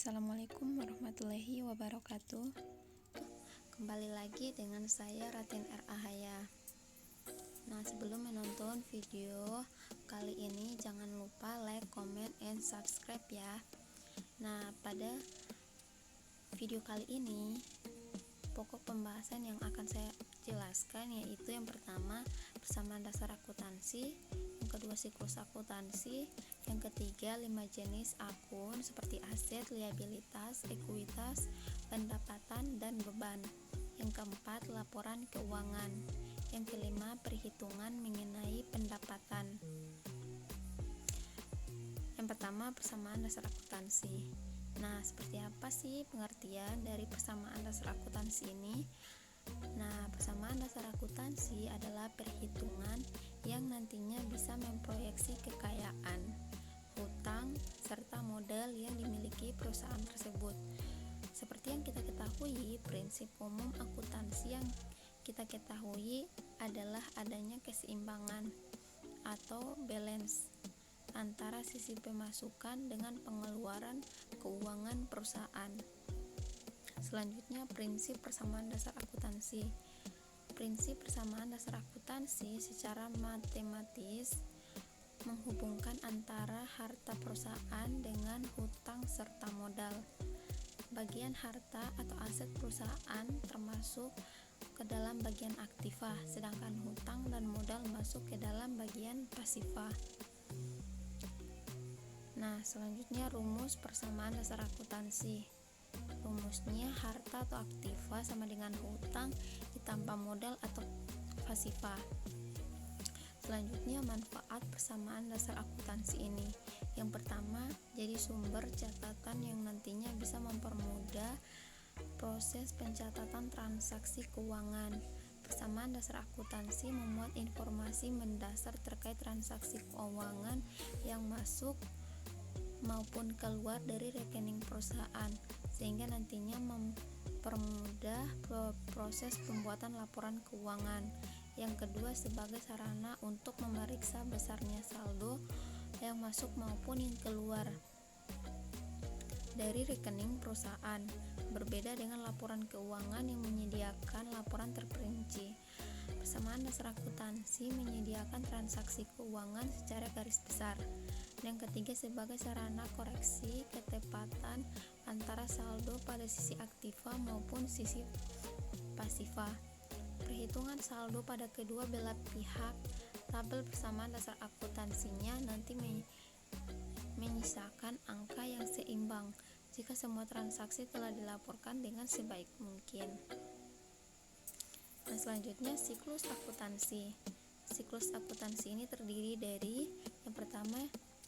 Assalamualaikum warahmatullahi wabarakatuh. Kembali lagi dengan saya Ratin R. Ahaya. Nah, sebelum menonton video kali ini jangan lupa like, comment, and subscribe ya. Nah, pada video kali ini pokok pembahasan yang akan saya jelaskan yaitu yang pertama persamaan dasar akuntansi, yang kedua siklus akuntansi, yang ketiga 5 jenis akun seperti aset, liabilitas, ekuitas, pendapatan, dan beban, yang keempat laporan keuangan, yang kelima perhitungan mengenai pendapatan. Yang pertama persamaan dasar akuntansi. Nah, seperti apa sih pengertian dari persamaan dasar akuntansi ini? Nah, persamaan dasar akuntansi adalah perhitungan yang nantinya bisa memproyeksi kekayaan, hutang, serta modal yang dimiliki perusahaan tersebut. Seperti yang kita ketahui, prinsip umum akuntansi yang kita ketahui adalah adanya keseimbangan atau balance antara sisi pemasukan dengan pengeluaran keuangan perusahaan. Selanjutnya, prinsip persamaan dasar akuntansi. Prinsip persamaan dasar akuntansi secara matematis menghubungkan antara harta perusahaan dengan hutang serta modal. Bagian harta atau aset perusahaan termasuk ke dalam bagian aktiva, sedangkan hutang dan modal masuk ke dalam bagian pasiva. Nah, selanjutnya rumus persamaan dasar akuntansi. Rumusnya harta atau aktiva sama dengan hutang ditambah modal atau pasiva. Selanjutnya manfaat persamaan dasar akuntansi ini. Yang pertama, jadi sumber catatan yang nantinya bisa mempermudah proses pencatatan transaksi keuangan. Persamaan dasar akuntansi memuat informasi mendasar terkait transaksi keuangan yang masuk maupun keluar dari rekening perusahaan, sehingga nantinya mempermudah proses pembuatan laporan keuangan. Yang kedua, sebagai sarana untuk memeriksa besarnya saldo yang masuk maupun yang keluar dari rekening perusahaan, berbeda dengan laporan keuangan yang menyediakan laporan terperinci. Persamaan dasar akuntansi menyediakan transaksi keuangan secara garis besar. Yang ketiga, sebagai sarana koreksi ketepatan antara saldo pada sisi aktiva maupun sisi pasiva. Perhitungan saldo pada kedua belah pihak. Tabel persamaan dasar akuntansinya nanti menyisakan angka yang seimbang jika semua transaksi telah dilaporkan dengan sebaik mungkin. Nah, selanjutnya siklus akuntansi. Siklus akuntansi ini terdiri dari yang pertama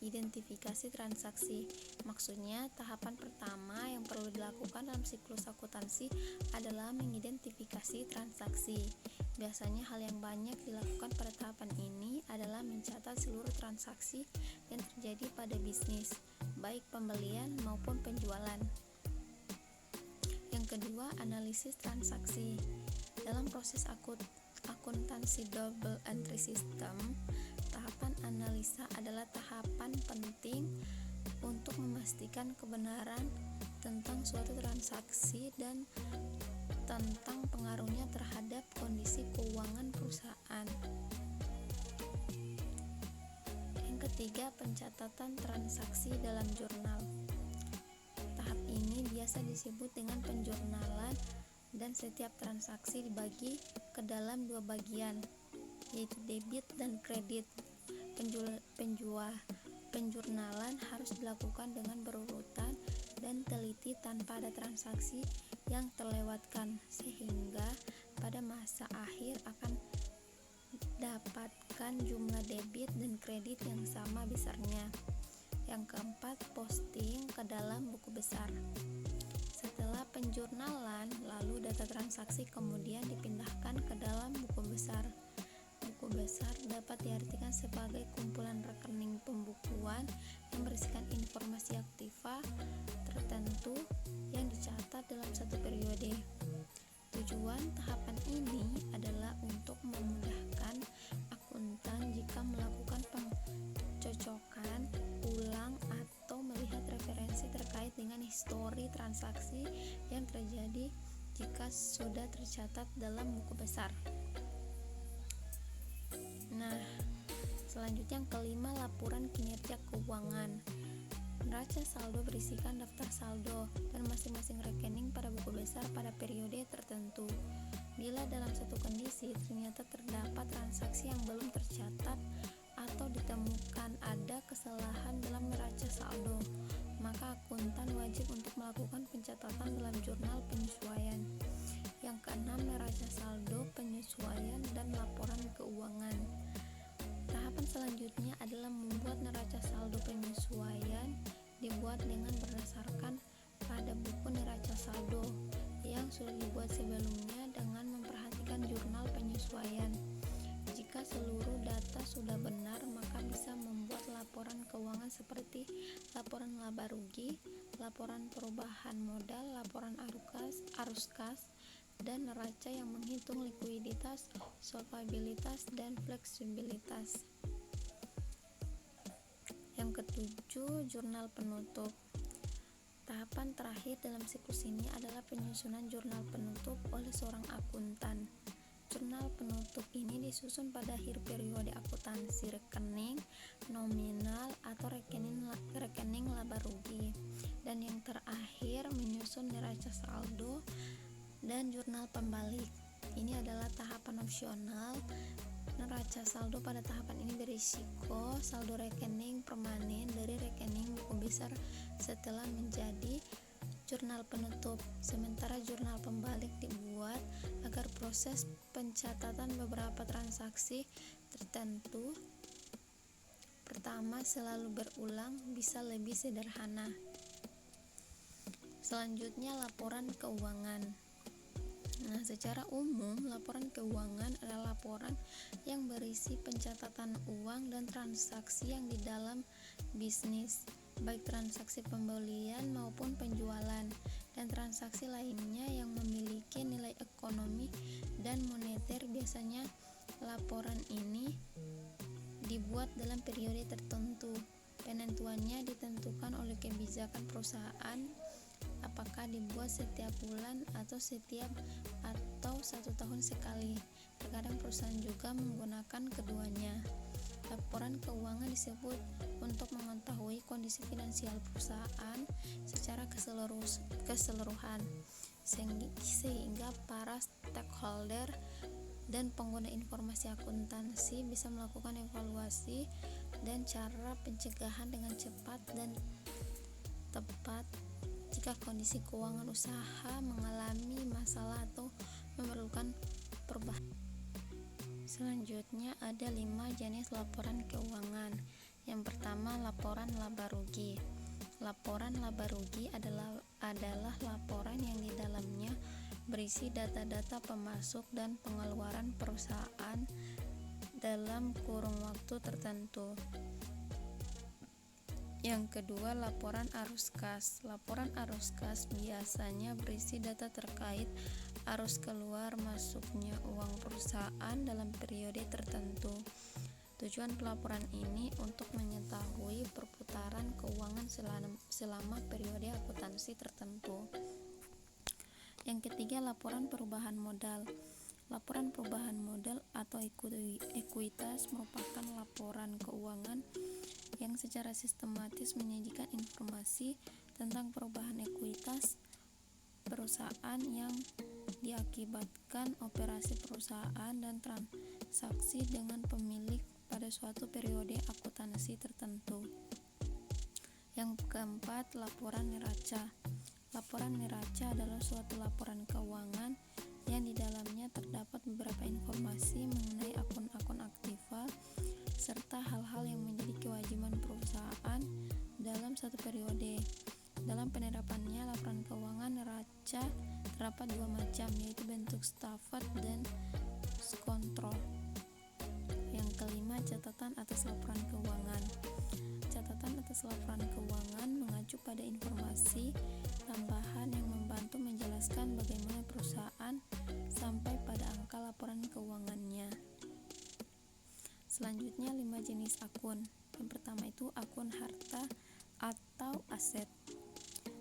identifikasi transaksi. Maksudnya, tahapan pertama yang perlu dilakukan dalam siklus akuntansi adalah mengidentifikasi transaksi. Biasanya hal yang banyak dilakukan pada tahapan ini adalah mencatat seluruh transaksi yang terjadi pada bisnis, baik pembelian maupun penjualan. Yang kedua, analisis transaksi. Dalam proses akuntansi double entry system, tahapan analisa adalah tahapan penting untuk memastikan kebenaran tentang suatu transaksi dan tentang pengaruhnya terhadap kondisi keuangan perusahaan. Yang ketiga, pencatatan transaksi dalam jurnal. Tahap ini biasa disebut dengan penjurnalan dan setiap transaksi dibagi ke dalam dua bagian, yaitu debit dan kredit. Penjurnalan harus dilakukan dengan berurutan dan teliti tanpa ada transaksi yang terlewatkan, sehingga pada masa akhir akan dapatkan jumlah debit dan kredit yang sama besarnya. Yang keempat, posting ke dalam buku besar. Setelah penjurnalan, lalu data transaksi kemudian dipindahkan ke dalam buku besar. Buku besar dapat diartikan sebagai kumpulan rekening pembukuan yang berisikan informasi aktiva tertentu yang dicatat dalam satu periode. Tujuan tahapan ini adalah untuk memudahkan akuntan jika melakukan pencocokan ulang atau melihat referensi terkait dengan histori kategori transaksi yang terjadi jika sudah tercatat dalam buku besar. Nah, selanjutnya yang kelima, laporan kinerja keuangan. Neraca saldo berisikan daftar saldo dan masing-masing rekening pada buku besar pada periode tertentu. Bila dalam satu kondisi ternyata terdapat transaksi yang belum tercatat atau ditemukan ada kesalahan dalam neraca saldo, maka akuntan wajib untuk melakukan pencatatan dalam jurnal penyesuaian. Yang keenam, neraca saldo, penyesuaian, dan laporan keuangan. Tahapan selanjutnya adalah membuat neraca saldo penyesuaian, dibuat dengan berdasarkan pada buku neraca saldo yang sudah dibuat sebelumnya dengan memperhatikan jurnal penyesuaian. Jika seluruh data sudah benar, maka bisa membuat laporan keuangan seperti laporan laba rugi, laporan perubahan modal, laporan arus kas, dan neraca yang menghitung likuiditas, solvabilitas, dan fleksibilitas. Yang ketujuh, jurnal penutup. Tahapan terakhir dalam siklus ini adalah penyusunan jurnal penutup oleh seorang akuntan. Jurnal penutup ini disusun pada akhir periode akuntansi rekening, nominal, atau rekening laba rugi. Dan yang terakhir, menyusun neraca saldo dan jurnal pembalik. Ini adalah tahapan opsional. Neraca saldo pada tahapan ini berisiko saldo rekening permanen dari rekening buku besar setelah menjadi jurnal penutup. Sementara jurnal pembalik dibuat agar proses pencatatan beberapa transaksi tertentu pertama selalu berulang bisa lebih sederhana. Selanjutnya, laporan keuangan. Nah, secara umum, laporan keuangan adalah laporan yang berisi pencatatan uang dan transaksi yang di dalam bisnis, baik transaksi pembelian maupun penjualan, dan transaksi lainnya yang memiliki nilai ekonomi dan moneter. Biasanya, laporan ini dibuat dalam periode tertentu. Penentuannya ditentukan oleh kebijakan perusahaan, apakah dibuat setiap bulan atau 1 tahun sekali. Terkadang perusahaan juga menggunakan keduanya. Laporan keuangan disebut untuk mengetahui kondisi finansial perusahaan secara keseluruhan, sehingga para stakeholder dan pengguna informasi akuntansi bisa melakukan evaluasi dan cara pencegahan dengan cepat dan tepat jika kondisi keuangan usaha mengalami masalah atau memerlukan perubahan. Selanjutnya ada 5 jenis laporan keuangan. Yang pertama, laporan laba rugi. Laporan laba rugi adalah laporan yang di dalamnya berisi data-data pemasok dan pengeluaran perusahaan dalam kurun waktu tertentu. Yang kedua, laporan arus kas. Laporan arus kas biasanya berisi data terkait arus keluar masuknya uang perusahaan dalam periode tertentu. Tujuan pelaporan ini untuk mengetahui perputaran keuangan selama periode akuntansi tertentu. Yang ketiga, laporan perubahan modal. Laporan perubahan modal atau ekuitas merupakan laporan keuangan yang secara sistematis menyajikan informasi tentang perubahan ekuitas perusahaan yang diakibatkan operasi perusahaan dan transaksi dengan pemilik pada suatu periode akuntansi tertentu. Yang keempat, laporan neraca. Laporan neraca adalah suatu laporan keuangan yang di dalamnya terdapat beberapa informasi mengenai akun-akun aktiva serta hal-hal yang menjadi kewajiban perusahaan dalam satu periode. Dalam penerapannya, laporan keuangan neraca terdapat 2 macam, yaitu bentuk stafet dan kontrol. Yang kelima, catatan atas laporan keuangan. Catatan atas laporan keuangan mengacu pada informasi tambahan yang membantu menjelaskan bagaimana perusahaan sampai pada angka laporan keuangannya. Selanjutnya, 5 jenis akun. Yang pertama itu akun harta atau aset.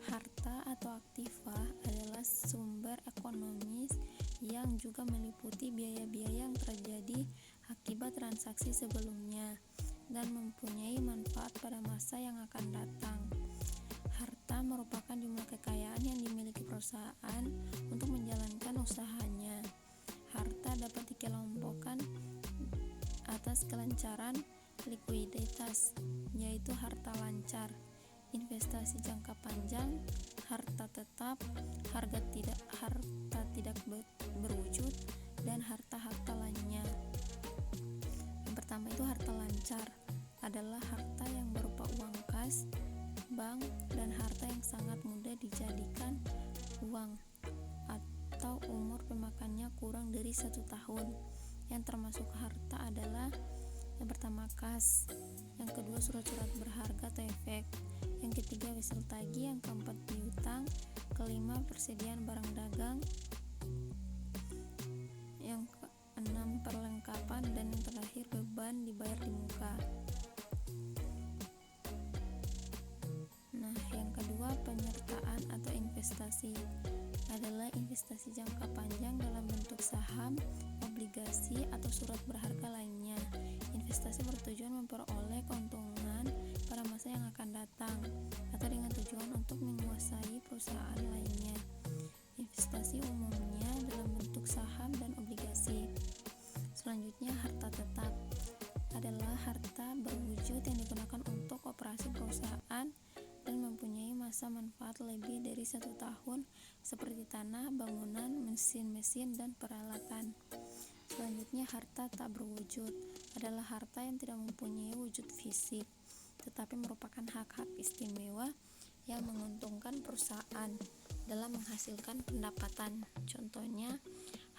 Harta atau proaktiva adalah sumber ekonomis yang juga meliputi biaya-biaya yang terjadi akibat transaksi sebelumnya dan mempunyai manfaat pada masa yang akan datang. Harta merupakan jumlah kekayaan yang dimiliki perusahaan untuk menjalankan usahanya. Harta dapat dikelompokkan atas kelancaran likuiditas, yaitu harta lancar, investasi jangka panjang, harta tetap, harta tidak berwujud, dan harta-harta lainnya. Yang pertama itu harta lancar, adalah harta yang berupa uang kas, bank, dan harta yang sangat mudah dijadikan uang atau umur pemakannya kurang dari 1 tahun. Yang termasuk harta adalah yang pertama kas, yang kedua surat-surat berharga atau efek, yang ketiga wesel tagih, yang keempat piutang, kelima persediaan barang dagang, yang keenam perlengkapan, dan yang terakhir beban dibayar di muka. Nah, yang kedua penyertaan atau investasi adalah investasi jangka panjang dalam bentuk saham, obligasi, atau surat berharga lainnya. Investasi bertujuan memperoleh keuntungan pada masa yang akan datang atau dengan tujuan untuk menguasai perusahaan lainnya. Investasi umumnya dalam bentuk saham dan obligasi. Selanjutnya harta tetap adalah harta berwujud yang digunakan untuk operasi perusahaan dan mempunyai masa manfaat lebih dari 1 tahun seperti tanah, bangunan, mesin-mesin, dan peralatan. Selanjutnya harta tak berwujud adalah harta yang tidak mempunyai wujud fisik tetapi merupakan hak-hak istimewa yang menguntungkan perusahaan dalam menghasilkan pendapatan. Contohnya,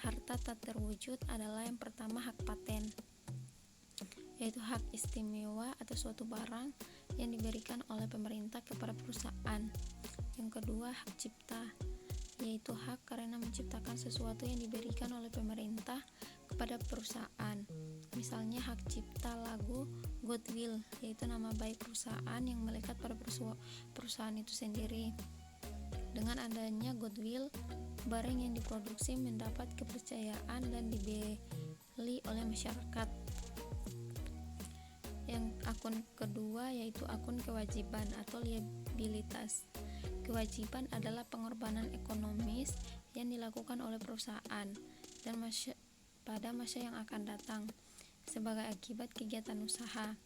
harta tak terwujud adalah yang pertama hak paten, yaitu hak istimewa atau suatu barang yang diberikan oleh pemerintah kepada perusahaan. Yang kedua, hak cipta, yaitu hak karena menciptakan sesuatu yang diberikan oleh pemerintah kepada perusahaan. Misalnya hak cipta lagu goodwill, yaitu nama baik perusahaan yang melekat pada perusahaan itu sendiri. Dengan adanya goodwill, barang yang diproduksi mendapat kepercayaan dan dibeli oleh masyarakat. Yang akun kedua yaitu akun kewajiban atau liabilitas. Kewajiban adalah pengorbanan ekonomis yang dilakukan oleh perusahaan dan pada masa yang akan datang sebagai akibat kegiatan usaha.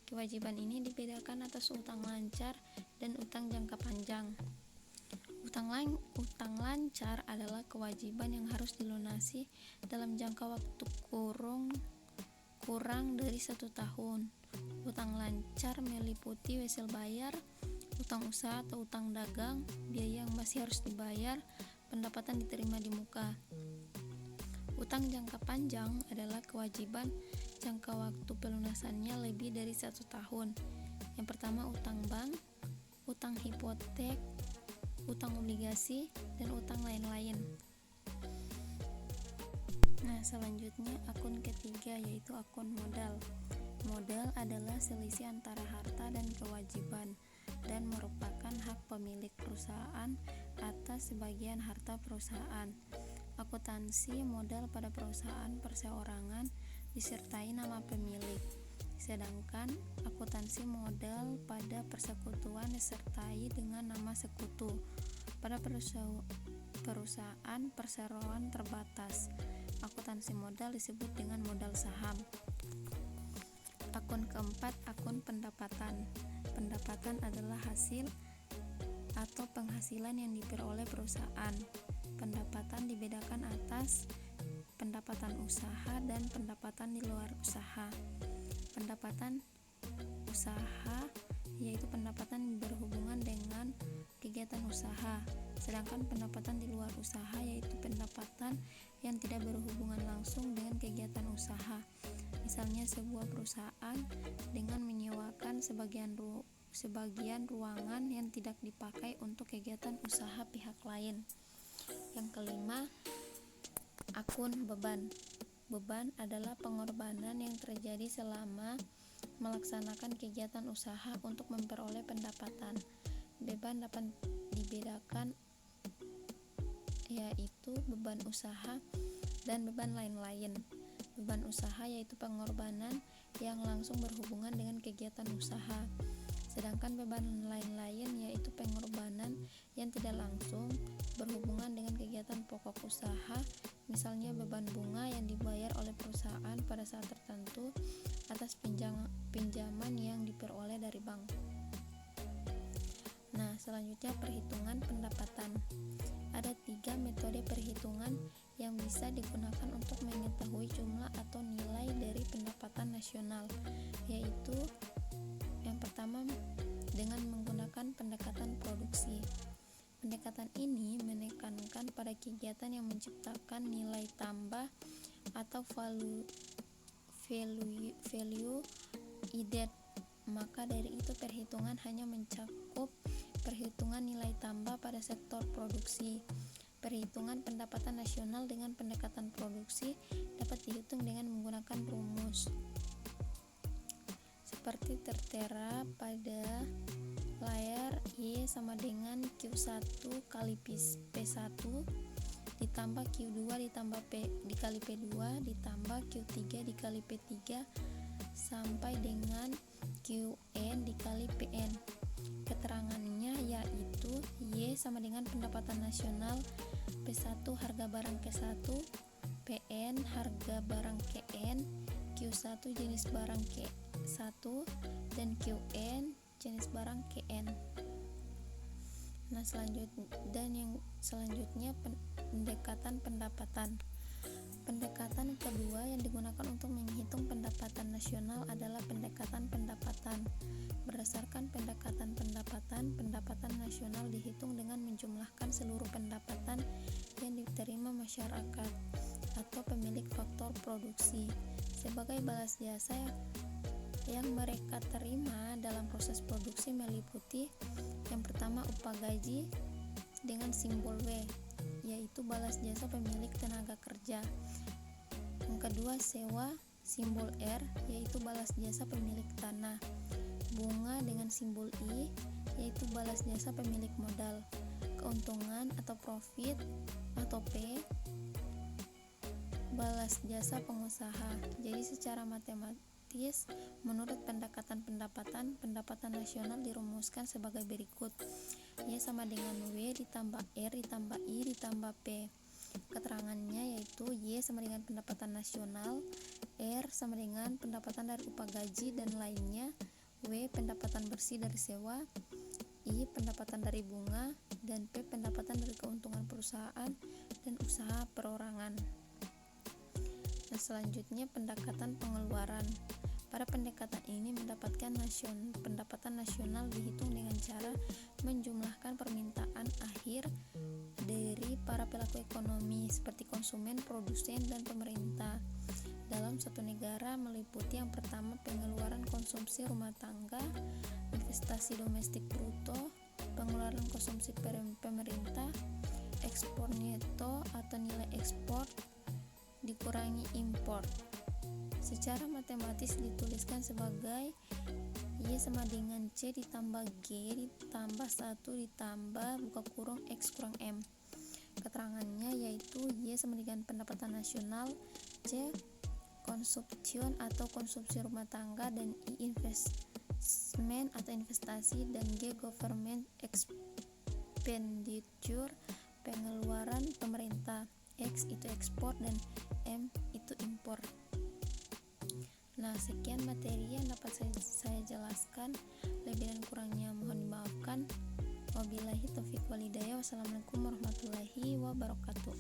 Kewajiban ini dibedakan atas utang lancar dan utang jangka panjang. Utang lancar adalah kewajiban yang harus dilunasi dalam jangka waktu kurang dari 1 tahun. Utang lancar meliputi wesel bayar, utang usaha atau utang dagang, biaya yang masih harus dibayar, pendapatan diterima di muka. Utang jangka panjang adalah kewajiban jangka waktu pelunasannya lebih dari 1 tahun. Yang pertama utang bank, utang hipotek, utang obligasi, dan utang lain-lain. Nah, selanjutnya akun ketiga yaitu akun modal. Modal adalah selisih antara harta dan kewajiban dan merupakan hak pemilik perusahaan atas sebagian harta perusahaan. Akuntansi modal pada perusahaan perseorangan disertai nama pemilik, sedangkan akuntansi modal pada persekutuan disertai dengan nama sekutu. Pada perusahaan perseroan terbatas, akuntansi modal disebut dengan modal saham. Akun keempat, akun pendapatan. Pendapatan adalah hasil atau penghasilan yang diperoleh perusahaan. Pendapatan dibedakan atas pendapatan usaha dan pendapatan di luar usaha. Pendapatan usaha yaitu pendapatan berhubungan dengan kegiatan usaha, sedangkan pendapatan di luar usaha yaitu pendapatan yang tidak berhubungan langsung dengan kegiatan usaha. Misalnya sebuah perusahaan dengan menyewakan sebagian ruangan yang tidak dipakai untuk kegiatan usaha pihak lain. Yang kelima, akun beban. Beban adalah pengorbanan yang terjadi selama melaksanakan kegiatan usaha untuk memperoleh pendapatan. Beban dapat dibedakan beban usaha, dan beban lain-lain. Beban usaha yaitu pengorbanan yang langsung berhubungan dengan kegiatan usaha. Sedangkan beban lain-lain yaitu pengorbanan yang tidak langsung berhubungan dengan kegiatan pokok usaha, misalnya beban bunga yang dibayar oleh perusahaan pada saat tertentu atas pinjaman yang diperoleh dari bank. Nah, selanjutnya perhitungan pendapatan. Ada 3 metode perhitungan yang bisa digunakan untuk mengetahui jumlah atau nilai dari pendapatan nasional, yaitu yang pertama dengan menggunakan pendekatan produksi. Pendekatan ini menekankan pada kegiatan yang menciptakan nilai tambah atau value added. Maka dari itu perhitungan hanya mencakup perhitungan nilai tambah pada sektor produksi. Perhitungan pendapatan nasional dengan pendekatan produksi dapat dihitung dengan menggunakan rumus seperti tertera pada layar. Y sama dengan Q1 kali P1 ditambah Q2 ditambah P dikali P2 ditambah Q3 dikali P3 sampai dengan Qn dikali Pn. Keterangannya yaitu Y sama dengan pendapatan nasional, P1 harga barang K1, Pn harga barang Kn, Q1 jenis barang K1, dan Qn jenis barang Kn. Nah, selanjutnya pendekatan pendapatan. Pendekatan kedua yang digunakan untuk menghitung pendapatan nasional adalah pendekatan pendapatan. Berdasarkan pendekatan pendapatan, pendapatan nasional dihitung dengan menjumlahkan seluruh pendapatan yang diterima masyarakat atau pemilik faktor produksi sebagai balas jasa yang mereka terima dalam proses produksi, meliputi yang pertama upah gaji dengan simbol W, yaitu balas jasa pemilik tenaga kerja. Yang kedua sewa simbol R, yaitu balas jasa pemilik tanah. Bunga dengan simbol I, yaitu balas jasa pemilik modal. Keuntungan atau profit atau P, balas jasa pengusaha. Jadi secara matematis, menurut pendekatan pendapatan, pendapatan nasional dirumuskan sebagai berikut. Y sama dengan W ditambah R ditambah I ditambah P. Keterangannya yaitu Y sama dengan pendapatan nasional, R sama dengan pendapatan dari upah gaji dan lainnya, W pendapatan bersih dari sewa, I pendapatan dari bunga, dan P pendapatan dari keuntungan perusahaan dan usaha perorangan. Nah, selanjutnya pendekatan pengeluaran. Pada pendekatan ini mendapatkan pendapatan nasional dihitung dengan cara menjumlahkan permintaan akhir dari para pelaku ekonomi seperti konsumen, produsen, dan pemerintah dalam satu negara, meliputi yang pertama pengeluaran konsumsi rumah tangga, investasi domestik bruto, pengeluaran konsumsi pemerintah, ekspor neto atau nilai ekspor dikurangi impor. Secara matematis dituliskan sebagai Y sama dengan C ditambah G ditambah 1 ditambah buka kurung X kurang M. Keterangannya yaitu Y sama dengan pendapatan nasional, C konsumsi atau konsumsi rumah tangga, dan I investment atau investasi, dan G government expenditure pengeluaran pemerintah, X itu ekspor, dan M itu impor. Nah, sekian materi yang dapat saya jelaskan. Lebih dan kurangnya mohon dimaafkan. Wabillahi taufiq walhidayah. Wassalamualaikum warahmatullahi wabarakatuh.